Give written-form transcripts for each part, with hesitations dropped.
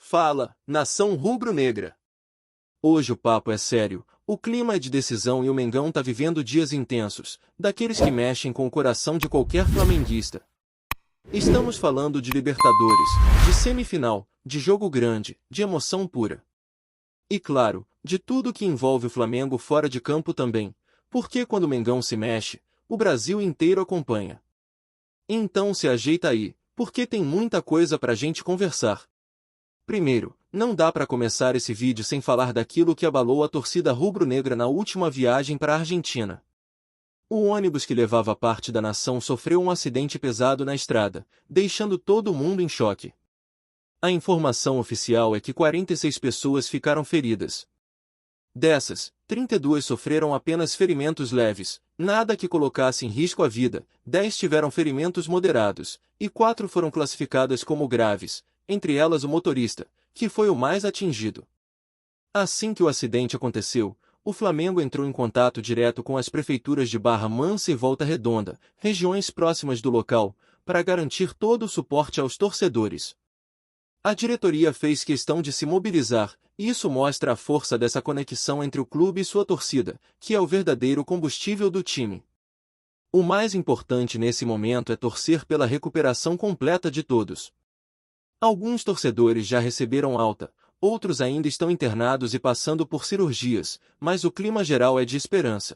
Fala, nação rubro-negra! Hoje o papo é sério, o clima é de decisão e o Mengão tá vivendo dias intensos, daqueles que mexem com o coração de qualquer flamenguista. Estamos falando de Libertadores, de semifinal, de jogo grande, de emoção pura. E claro, de tudo que envolve o Flamengo fora de campo também, porque quando o Mengão se mexe, o Brasil inteiro acompanha. Então se ajeita aí, porque tem muita coisa pra gente conversar. Primeiro, não dá pra começar esse vídeo sem falar daquilo que abalou a torcida rubro-negra na última viagem para a Argentina. O ônibus que levava parte da nação sofreu um acidente pesado na estrada, deixando todo mundo em choque. A informação oficial é que 46 pessoas ficaram feridas. Dessas, 32 sofreram apenas ferimentos leves, nada que colocasse em risco a vida, 10 tiveram ferimentos moderados, e 4 foram classificadas como graves, entre elas o motorista, que foi o mais atingido. Assim que o acidente aconteceu, o Flamengo entrou em contato direto com as prefeituras de Barra Mansa e Volta Redonda, regiões próximas do local, para garantir todo o suporte aos torcedores. A diretoria fez questão de se mobilizar, e isso mostra a força dessa conexão entre o clube e sua torcida, que é o verdadeiro combustível do time. O mais importante nesse momento é torcer pela recuperação completa de todos. Alguns torcedores já receberam alta, outros ainda estão internados e passando por cirurgias, mas o clima geral é de esperança.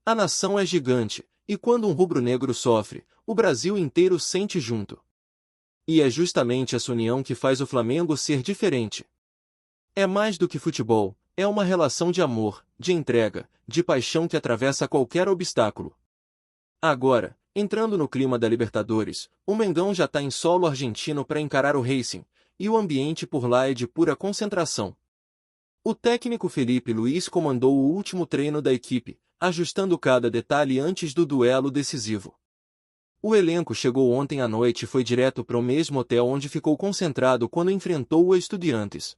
A nação é gigante, e quando um rubro-negro sofre, o Brasil inteiro sente junto. E é justamente essa união que faz o Flamengo ser diferente. É mais do que futebol, é uma relação de amor, de entrega, de paixão que atravessa qualquer obstáculo. Agora, entrando no clima da Libertadores, o Mengão já está em solo argentino para encarar o Racing, e o ambiente por lá é de pura concentração. O técnico Felipe Luiz comandou o último treino da equipe, ajustando cada detalhe antes do duelo decisivo. O elenco chegou ontem à noite e foi direto para o mesmo hotel onde ficou concentrado quando enfrentou o Estudiantes.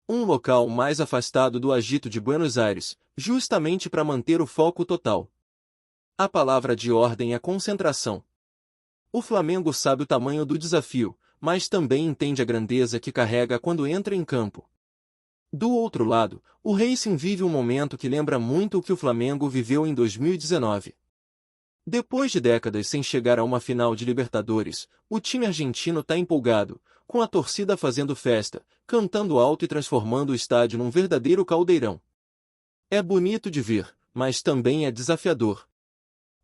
Um local mais afastado do agito de Buenos Aires, justamente para manter o foco total. A palavra de ordem é concentração. O Flamengo sabe o tamanho do desafio, mas também entende a grandeza que carrega quando entra em campo. Do outro lado, o Racing vive um momento que lembra muito o que o Flamengo viveu em 2019. Depois de décadas sem chegar a uma final de Libertadores, o time argentino está empolgado, com a torcida fazendo festa, cantando alto e transformando o estádio num verdadeiro caldeirão. É bonito de ver, mas também é desafiador.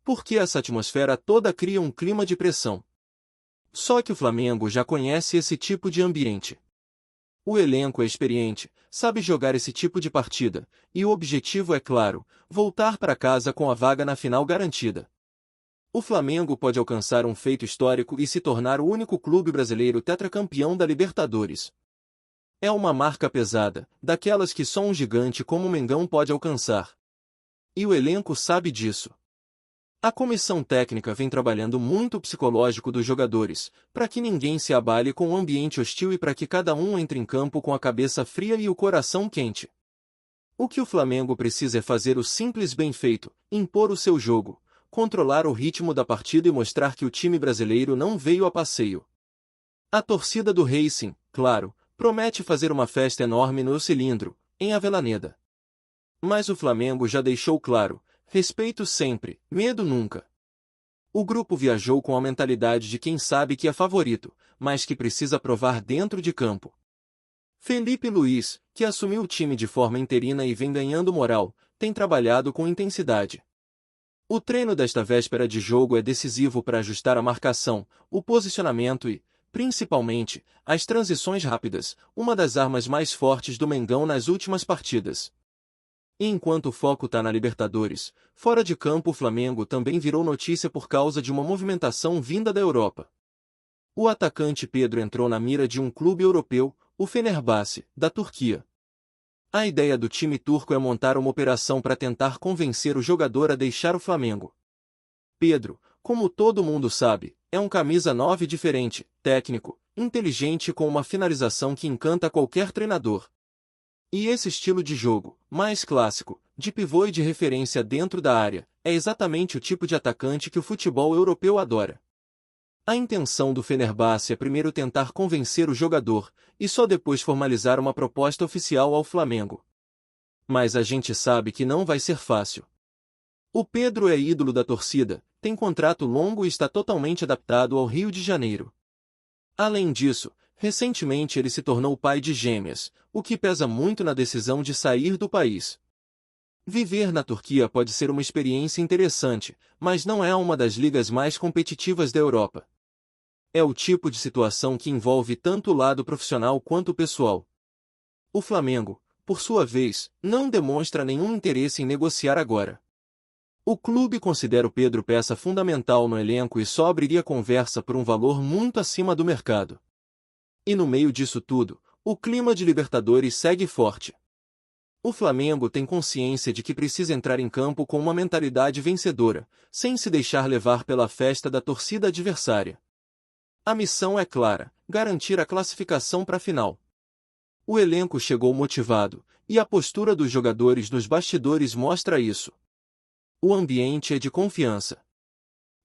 Porque essa atmosfera toda cria um clima de pressão. Só que o Flamengo já conhece esse tipo de ambiente. O elenco é experiente, sabe jogar esse tipo de partida, e o objetivo é claro, voltar para casa com a vaga na final garantida. O Flamengo pode alcançar um feito histórico e se tornar o único clube brasileiro tetracampeão da Libertadores. É uma marca pesada, daquelas que só um gigante como o Mengão pode alcançar. E o elenco sabe disso. A comissão técnica vem trabalhando muito o psicológico dos jogadores, para que ninguém se abale com o ambiente hostil e para que cada um entre em campo com a cabeça fria e o coração quente. O que o Flamengo precisa é fazer o simples bem feito, impor o seu jogo, controlar o ritmo da partida e mostrar que o time brasileiro não veio a passeio. A torcida do Racing, claro, promete fazer uma festa enorme no cilindro, em Avellaneda. Mas o Flamengo já deixou claro: respeito sempre, medo nunca. O grupo viajou com a mentalidade de quem sabe que é favorito, mas que precisa provar dentro de campo. Felipe Luiz, que assumiu o time de forma interina e vem ganhando moral, tem trabalhado com intensidade. O treino desta véspera de jogo é decisivo para ajustar a marcação, o posicionamento e, principalmente, as transições rápidas, uma das armas mais fortes do Mengão nas últimas partidas. E enquanto o foco está na Libertadores, fora de campo o Flamengo também virou notícia por causa de uma movimentação vinda da Europa. O atacante Pedro entrou na mira de um clube europeu, o Fenerbahçe, da Turquia. A ideia do time turco é montar uma operação para tentar convencer o jogador a deixar o Flamengo. Pedro, como todo mundo sabe, é um camisa 9 diferente, técnico, inteligente e com uma finalização que encanta qualquer treinador. E esse estilo de jogo, mais clássico, de pivô e de referência dentro da área, é exatamente o tipo de atacante que o futebol europeu adora. A intenção do Fenerbahçe é primeiro tentar convencer o jogador, e só depois formalizar uma proposta oficial ao Flamengo. Mas a gente sabe que não vai ser fácil. O Pedro é ídolo da torcida, tem contrato longo e está totalmente adaptado ao Rio de Janeiro. Além disso, recentemente ele se tornou pai de gêmeas, o que pesa muito na decisão de sair do país. Viver na Turquia pode ser uma experiência interessante, mas não é uma das ligas mais competitivas da Europa. É o tipo de situação que envolve tanto o lado profissional quanto o pessoal. O Flamengo, por sua vez, não demonstra nenhum interesse em negociar agora. O clube considera o Pedro peça fundamental no elenco e só abriria conversa por um valor muito acima do mercado. E no meio disso tudo, o clima de Libertadores segue forte. O Flamengo tem consciência de que precisa entrar em campo com uma mentalidade vencedora, sem se deixar levar pela festa da torcida adversária. A missão é clara: garantir a classificação para a final. O elenco chegou motivado, e a postura dos jogadores nos bastidores mostra isso. O ambiente é de confiança.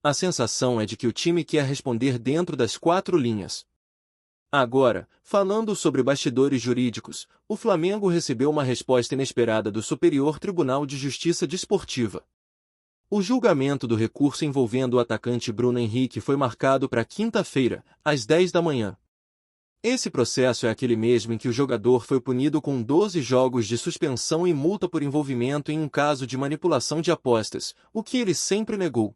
A sensação é de que o time quer responder dentro das 4 linhas. Agora, falando sobre bastidores jurídicos, o Flamengo recebeu uma resposta inesperada do Superior Tribunal de Justiça Desportiva. O julgamento do recurso envolvendo o atacante Bruno Henrique foi marcado para quinta-feira, às 10 da manhã. Esse processo é aquele mesmo em que o jogador foi punido com 12 jogos de suspensão e multa por envolvimento em um caso de manipulação de apostas, o que ele sempre negou.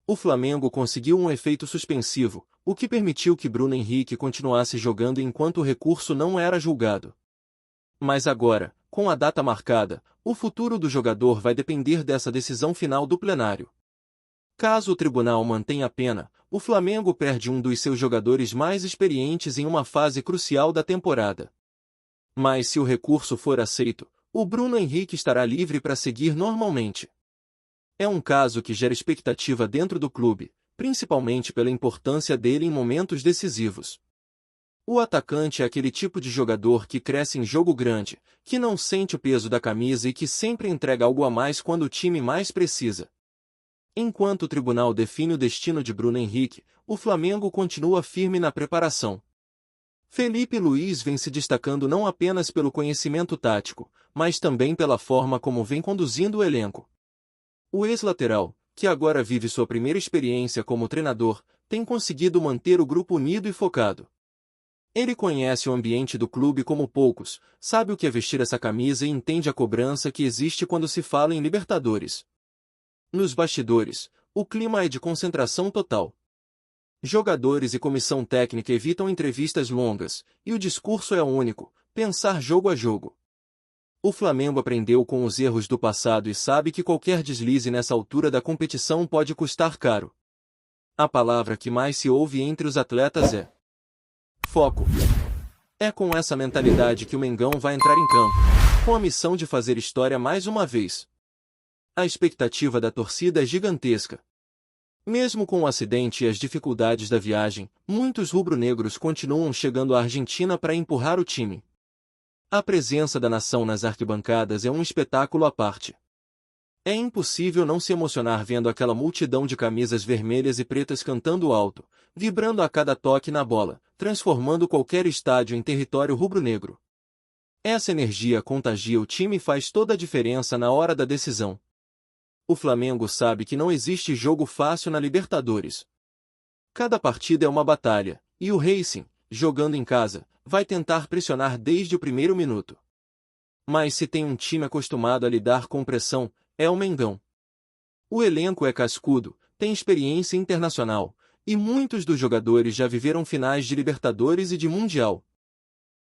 O Flamengo conseguiu um efeito suspensivo, o que permitiu que Bruno Henrique continuasse jogando enquanto o recurso não era julgado. Mas agora, com a data marcada, o futuro do jogador vai depender dessa decisão final do plenário. Caso o tribunal mantenha a pena, o Flamengo perde um dos seus jogadores mais experientes em uma fase crucial da temporada. Mas se o recurso for aceito, o Bruno Henrique estará livre para seguir normalmente. É um caso que gera expectativa dentro do clube, principalmente pela importância dele em momentos decisivos. O atacante é aquele tipo de jogador que cresce em jogo grande, que não sente o peso da camisa e que sempre entrega algo a mais quando o time mais precisa. Enquanto o tribunal define o destino de Bruno Henrique, o Flamengo continua firme na preparação. Felipe Luiz vem se destacando não apenas pelo conhecimento tático, mas também pela forma como vem conduzindo o elenco. O ex-lateral, que agora vive sua primeira experiência como treinador, tem conseguido manter o grupo unido e focado. Ele conhece o ambiente do clube como poucos, sabe o que é vestir essa camisa e entende a cobrança que existe quando se fala em Libertadores. Nos bastidores, o clima é de concentração total. Jogadores e comissão técnica evitam entrevistas longas, e o discurso é único: pensar jogo a jogo. O Flamengo aprendeu com os erros do passado e sabe que qualquer deslize nessa altura da competição pode custar caro. A palavra que mais se ouve entre os atletas é foco. É com essa mentalidade que o Mengão vai entrar em campo, com a missão de fazer história mais uma vez. A expectativa da torcida é gigantesca. Mesmo com o acidente e as dificuldades da viagem, muitos rubro-negros continuam chegando à Argentina para empurrar o time. A presença da nação nas arquibancadas é um espetáculo à parte. É impossível não se emocionar vendo aquela multidão de camisas vermelhas e pretas cantando alto, vibrando a cada toque na bola, transformando qualquer estádio em território rubro-negro. Essa energia contagia o time e faz toda a diferença na hora da decisão. O Flamengo sabe que não existe jogo fácil na Libertadores. Cada partida é uma batalha, e o Racing, jogando em casa, vai tentar pressionar desde o primeiro minuto. Mas se tem um time acostumado a lidar com pressão, é o Mengão. O elenco é cascudo, tem experiência internacional, e muitos dos jogadores já viveram finais de Libertadores e de Mundial.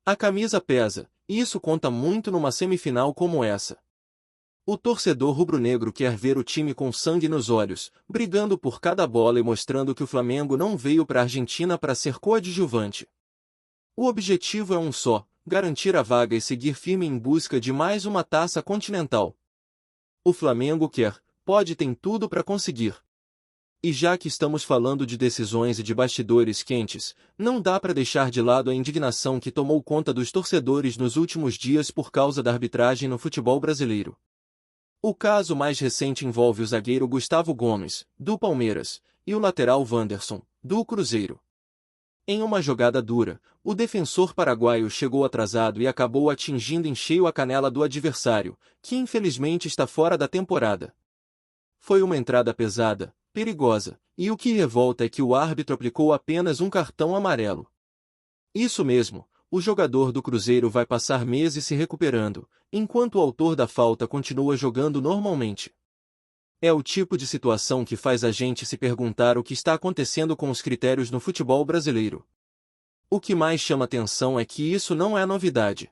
A camisa pesa, e isso conta muito numa semifinal como essa. O torcedor rubro-negro quer ver o time com sangue nos olhos, brigando por cada bola e mostrando que o Flamengo não veio para a Argentina para ser coadjuvante. O objetivo é um só: garantir a vaga e seguir firme em busca de mais uma taça continental. O Flamengo quer, pode, tem tudo para conseguir. E já que estamos falando de decisões e de bastidores quentes, não dá para deixar de lado a indignação que tomou conta dos torcedores nos últimos dias por causa da arbitragem no futebol brasileiro. O caso mais recente envolve o zagueiro Gustavo Gomes, do Palmeiras, e o lateral Wanderson, do Cruzeiro. Em uma jogada dura, o defensor paraguaio chegou atrasado e acabou atingindo em cheio a canela do adversário, que infelizmente está fora da temporada. Foi uma entrada pesada, perigosa, e o que revolta é que o árbitro aplicou apenas um cartão amarelo. Isso mesmo, o jogador do Cruzeiro vai passar meses se recuperando, enquanto o autor da falta continua jogando normalmente. É o tipo de situação que faz a gente se perguntar o que está acontecendo com os critérios no futebol brasileiro. O que mais chama atenção é que isso não é novidade.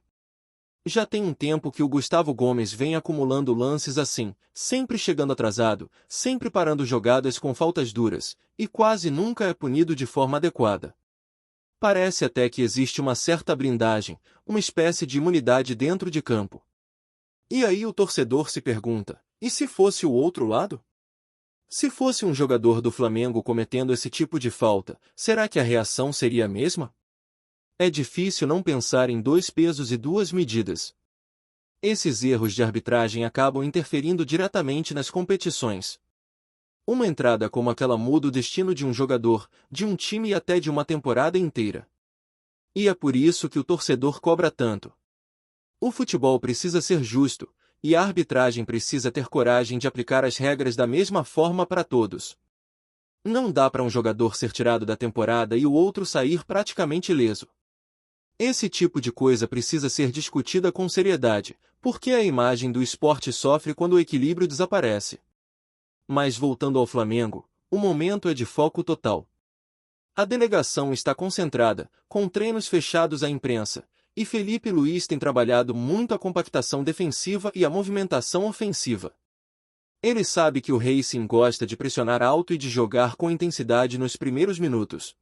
Já tem um tempo que o Gustavo Gomes vem acumulando lances assim, sempre chegando atrasado, sempre parando jogadas com faltas duras, e quase nunca é punido de forma adequada. Parece até que existe uma certa blindagem, uma espécie de imunidade dentro de campo. E aí o torcedor se pergunta, e se fosse o outro lado? Se fosse um jogador do Flamengo cometendo esse tipo de falta, será que a reação seria a mesma? É difícil não pensar em dois pesos e duas medidas. Esses erros de arbitragem acabam interferindo diretamente nas competições. Uma entrada como aquela muda o destino de um jogador, de um time e até de uma temporada inteira. E é por isso que o torcedor cobra tanto. O futebol precisa ser justo, e a arbitragem precisa ter coragem de aplicar as regras da mesma forma para todos. Não dá para um jogador ser tirado da temporada e o outro sair praticamente ileso. Esse tipo de coisa precisa ser discutida com seriedade, porque a imagem do esporte sofre quando o equilíbrio desaparece. Mas voltando ao Flamengo, o momento é de foco total. A delegação está concentrada, com treinos fechados à imprensa, e Felipe Luís tem trabalhado muito a compactação defensiva e a movimentação ofensiva. Ele sabe que o Racing gosta de pressionar alto e de jogar com intensidade nos primeiros minutos.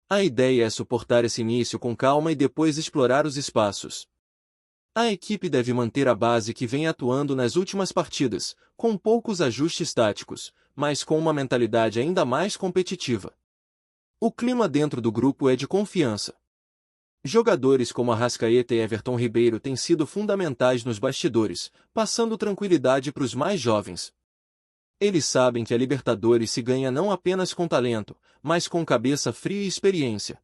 A ideia é suportar esse início com calma e depois explorar os espaços. A equipe deve manter a base que vem atuando nas últimas partidas, com poucos ajustes táticos, mas com uma mentalidade ainda mais competitiva. O clima dentro do grupo é de confiança. Jogadores como Arrascaeta e Everton Ribeiro têm sido fundamentais nos bastidores, passando tranquilidade para os mais jovens. Eles sabem que a Libertadores se ganha não apenas com talento, mas com cabeça fria e experiência.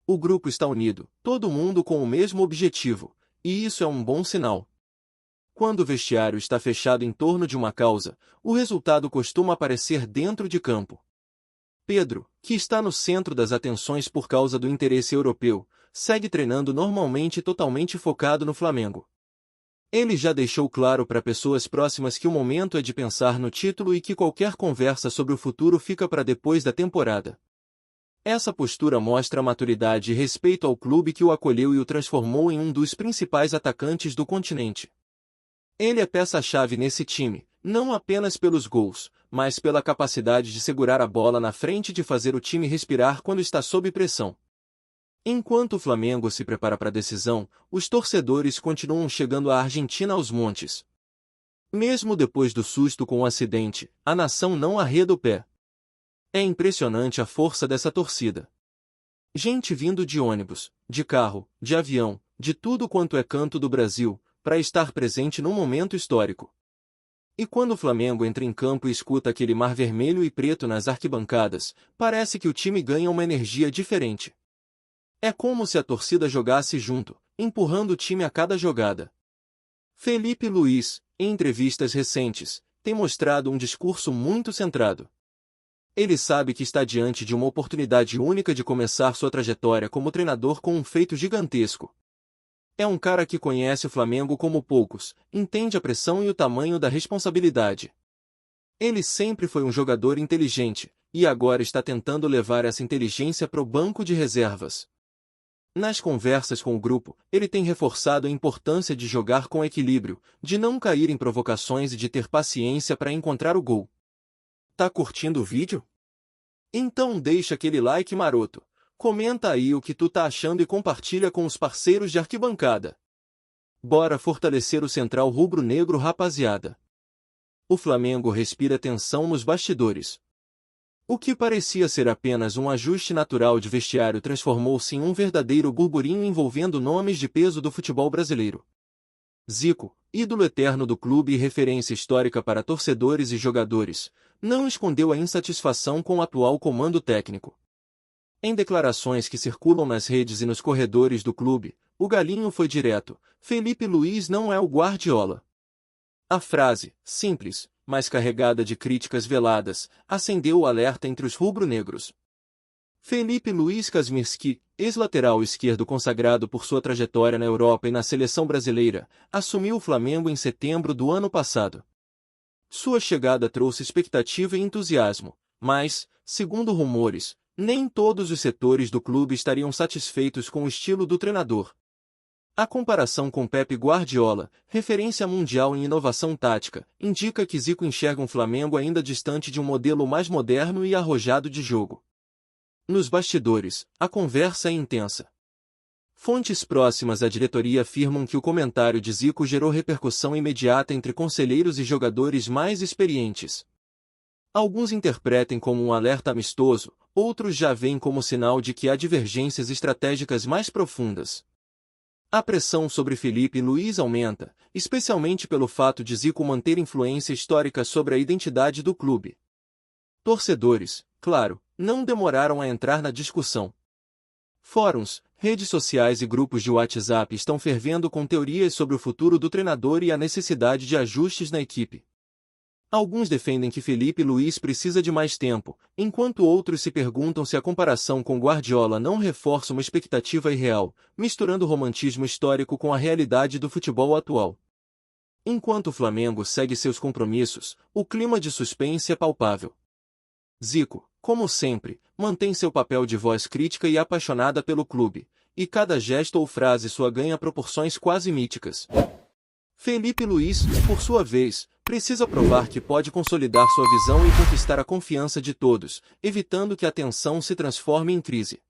O grupo está unido, todo mundo com o mesmo objetivo, e isso é um bom sinal. Quando o vestiário está fechado em torno de uma causa, o resultado costuma aparecer dentro de campo. Pedro, que está no centro das atenções por causa do interesse europeu, segue treinando normalmente e totalmente focado no Flamengo. Ele já deixou claro para pessoas próximas que o momento é de pensar no título e que qualquer conversa sobre o futuro fica para depois da temporada. Essa postura mostra maturidade e respeito ao clube que o acolheu e o transformou em um dos principais atacantes do continente. Ele é peça-chave nesse time, não apenas pelos gols, mas pela capacidade de segurar a bola na frente e de fazer o time respirar quando está sob pressão. Enquanto o Flamengo se prepara para a decisão, os torcedores continuam chegando à Argentina aos montes. Mesmo depois do susto com o acidente, a nação não arreda o pé. É impressionante a força dessa torcida. Gente vindo de ônibus, de carro, de avião, de tudo quanto é canto do Brasil, para estar presente num momento histórico. E quando o Flamengo entra em campo e escuta aquele mar vermelho e preto nas arquibancadas, parece que o time ganha uma energia diferente. É como se a torcida jogasse junto, empurrando o time a cada jogada. Felipe Luís, em entrevistas recentes, tem mostrado um discurso muito centrado. Ele sabe que está diante de uma oportunidade única de começar sua trajetória como treinador com um feito gigantesco. É um cara que conhece o Flamengo como poucos, entende a pressão e o tamanho da responsabilidade. Ele sempre foi um jogador inteligente, e agora está tentando levar essa inteligência para o banco de reservas. Nas conversas com o grupo, ele tem reforçado a importância de jogar com equilíbrio, de não cair em provocações e de ter paciência para encontrar o gol. Tá curtindo o vídeo? Então deixa aquele like maroto, comenta aí o que tu tá achando e compartilha com os parceiros de arquibancada. Bora fortalecer o central rubro-negro, rapaziada. O Flamengo respira tensão nos bastidores. O que parecia ser apenas um ajuste natural de vestiário transformou-se em um verdadeiro burburinho envolvendo nomes de peso do futebol brasileiro. Zico, ídolo eterno do clube e referência histórica para torcedores e jogadores, não escondeu a insatisfação com o atual comando técnico. Em declarações que circulam nas redes e nos corredores do clube, o Galinho foi direto: Felipe Luís não é o Guardiola. A frase, simples, mas carregada de críticas veladas, acendeu o alerta entre os rubro-negros. Felipe Luís Kazmirski, ex-lateral esquerdo consagrado por sua trajetória na Europa e na seleção brasileira, assumiu o Flamengo em setembro do ano passado. Sua chegada trouxe expectativa e entusiasmo, mas, segundo rumores, nem todos os setores do clube estariam satisfeitos com o estilo do treinador. A comparação com Pep Guardiola, referência mundial em inovação tática, indica que Zico enxerga um Flamengo ainda distante de um modelo mais moderno e arrojado de jogo. Nos bastidores, a conversa é intensa. Fontes próximas à diretoria afirmam que o comentário de Zico gerou repercussão imediata entre conselheiros e jogadores mais experientes. Alguns interpretam como um alerta amistoso, outros já veem como sinal de que há divergências estratégicas mais profundas. A pressão sobre Felipe Luís aumenta, especialmente pelo fato de Zico manter influência histórica sobre a identidade do clube. Torcedores, claro, não demoraram a entrar na discussão. Fóruns, redes sociais e grupos de WhatsApp estão fervendo com teorias sobre o futuro do treinador e a necessidade de ajustes na equipe. Alguns defendem que Felipe Luís precisa de mais tempo, enquanto outros se perguntam se a comparação com Guardiola não reforça uma expectativa irreal, misturando o romantismo histórico com a realidade do futebol atual. Enquanto o Flamengo segue seus compromissos, o clima de suspense é palpável. Zico, como sempre, mantém seu papel de voz crítica e apaixonada pelo clube, e cada gesto ou frase sua ganha proporções quase míticas. Felipe Luís, por sua vez, precisa provar que pode consolidar sua visão e conquistar a confiança de todos, evitando que a tensão se transforme em crise.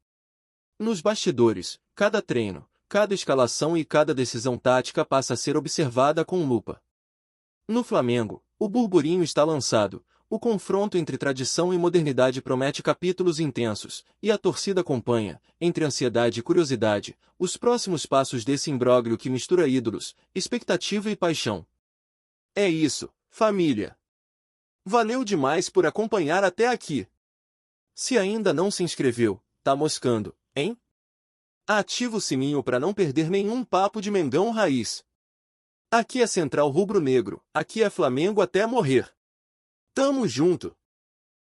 Nos bastidores, cada treino, cada escalação e cada decisão tática passa a ser observada com lupa. No Flamengo, o burburinho está lançado, o confronto entre tradição e modernidade promete capítulos intensos, e a torcida acompanha, entre ansiedade e curiosidade, os próximos passos desse imbróglio que mistura ídolos, expectativa e paixão. É isso, família. Valeu demais por acompanhar até aqui. Se ainda não se inscreveu, tá moscando, hein? Ativa o sininho para não perder nenhum papo de Mengão Raiz. Aqui é Central Rubro Negro, aqui é Flamengo até morrer. Tamo junto!